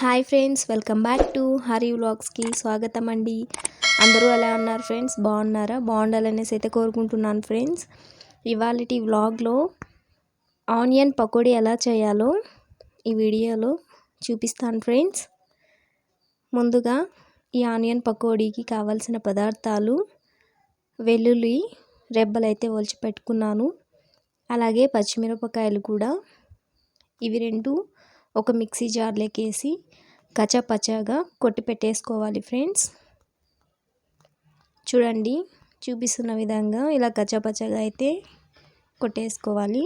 Hi friends, welcome back to Hari వ్లాగ్స్కి స్వాగతం అండి. అందరూ ఎలా ఉన్నారు ఫ్రెండ్స్? బాగున్నారా? బాగుండాలనేసి అయితే కోరుకుంటున్నాను ఫ్రెండ్స్. ఇవాళటి వ్లాగ్లో ఆనియన్ పకోడీ ఎలా చేయాలో ఈ వీడియోలో చూపిస్తాను ఫ్రెండ్స్. ముందుగా ఈ ఆనియన్ పకోడీకి కావాల్సిన పదార్థాలు: వెల్లుల్లి రెబ్బలైతే ఒలిచి పెట్టుకున్నాను, అలాగే పచ్చిమిరపకాయలు కూడా. ఇవి రెండు ఒక మిక్సీ జార్లోకి వేసి కచ్చాపచ్చాగా కొట్టి పెట్టేసుకోవాలి ఫ్రెండ్స్. చూడండి, చూపిస్తున్న విధంగా ఇలా కచ్చాపచ్చాగా అయితే కొట్టేసుకోవాలి.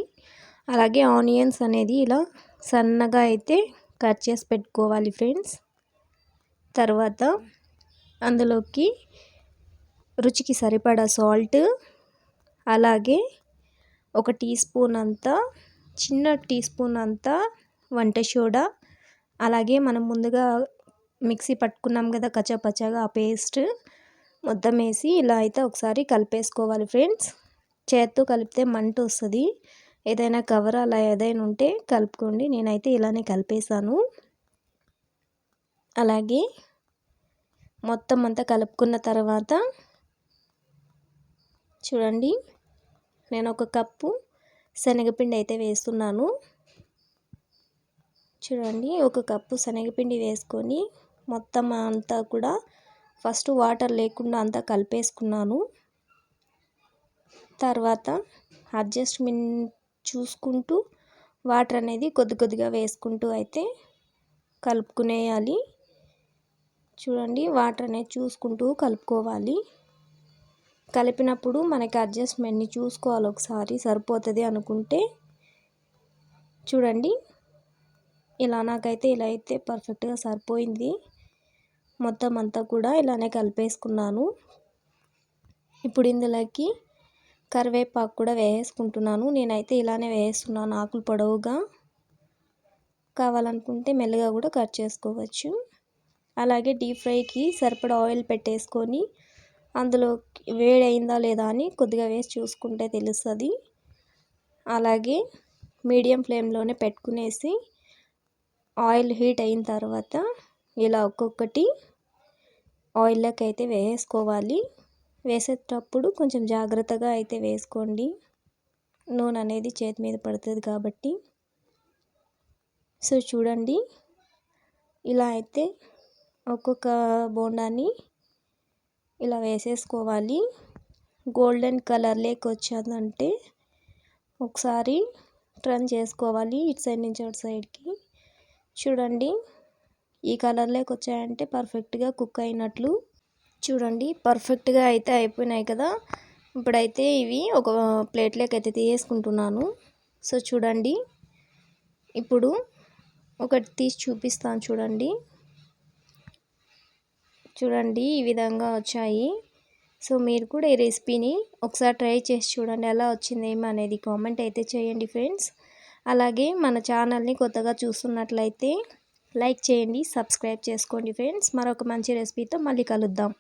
అలాగే ఆనియన్స్ అనేది ఇలా సన్నగా అయితే కట్ చేసి పెట్టుకోవాలి ఫ్రెండ్స్. తర్వాత అందులోకి రుచికి సరిపడా సాల్ట్, అలాగే ఒక టీ స్పూన్ అంతా, చిన్న టీ స్పూన్ అంతా వంట సోడా, అలాగే మనం ముందుగా మిక్సీ పట్టుకున్నాం కదా కచ్చాపచ్చాగా, ఆ పేస్ట్ మొత్తం వేసి ఇలా అయితే ఒకసారి కలిపేసుకోవాలి ఫ్రెండ్స్. చేత్తో కలిపితే మంట వస్తుంది. ఏదైనా కవర్ అలా ఏదైనా ఉంటే కలుపుకోండి. నేనైతే ఇలానే కలిపేసాను. అలాగే మొత్తం అంతా కలుపుకున్న తర్వాత చూడండి, నేను ఒక కప్పు శనగపిండి అయితే వేస్తున్నాను. చూడండి, ఒక కప్పు శనగపిండి వేసుకొని మొత్తం అంతా కూడా ఫస్ట్ వాటర్ లేకుండా అంతా కలిపేసుకున్నాను. తర్వాత అడ్జస్ట్మెంట్ చూసుకుంటూ వాటర్ అనేది కొద్ది కొద్దిగా వేసుకుంటూ అయితే కలుపుకునేయాలి. చూడండి, వాటర్ అనేది చూసుకుంటూ కలుపుకోవాలి. కలిపినప్పుడు మనకి అడ్జస్ట్మెంట్ని చూసుకోవాలి. ఒకసారి సరిపోతుంది అనుకుంటే చూడండి, ఇలా నాకైతే ఇలా అయితే పర్ఫెక్ట్గా సరిపోయింది. మొత్తం అంతా కూడా ఇలానే కలిపేసుకున్నాను. ఇప్పుడు ఇందులోకి కరివేపాకు కూడా వేసుకుంటున్నాను. నేనైతే ఇలానే వేస్తున్నాను, ఆకులు పొడవుగా. కావాలనుకుంటే మెల్లగా కూడా కట్ చేసుకోవచ్చు. అలాగే డీప్ ఫ్రైకి సరిపడా ఆయిల్ పెట్టేసుకొని అందులో వేడైందా లేదా అని కొద్దిగా వేసి చూసుకుంటే తెలుస్తుంది. అలాగే మీడియం ఫ్లేమ్లోనే పెట్టుకునేసి ఆయిల్ హీట్ అయిన తర్వాత ఇలా ఒక్కొక్కటి ఆయిల్లోకి అయితే వేసుకోవాలి. వేసేటప్పుడు కొంచెం జాగ్రత్తగా అయితే వేసుకోండి, నూనె అనేది చేతి మీద పడుతుంది కాబట్టి. సో చూడండి, ఇలా అయితే ఒక్కొక్క బోండాన్ని ఇలా వేసేసుకోవాలి. గోల్డెన్ కలర్లోకి వచ్చేదంటే ఒకసారి టర్న్ చేసుకోవాలి, ఇటు సైడ్ నుంచి అటు సైడ్కి. చూడండి, ఈ కలర్లోకి వచ్చాయంటే పర్ఫెక్ట్గా కుక్ అయినట్లు. చూడండి, పర్ఫెక్ట్గా అయితే అయిపోయినాయి కదా. ఇప్పుడైతే ఇవి ఒక ప్లేట్లోకి అయితే తీసుకుంటున్నాను. సో చూడండి, ఇప్పుడు ఒకటి తీసి చూపిస్తాను. చూడండి ఈ విధంగా వచ్చాయి. సో మీరు కూడా ఈ రెసిపీని ఒకసారి ట్రై చేసి చూడండి, ఎలా వచ్చింది ఏమి అనేది కామెంట్ అయితే చేయండి ఫ్రెండ్స్. అలాగే మన ఛానల్ని కొత్తగా చూస్తున్నట్లయితే లైక్ చేయండి, సబ్స్క్రైబ్ చేసుకోండి ఫ్రెండ్స్. మరొక మంచి రెసిపీతో మళ్ళీ కలుద్దాం.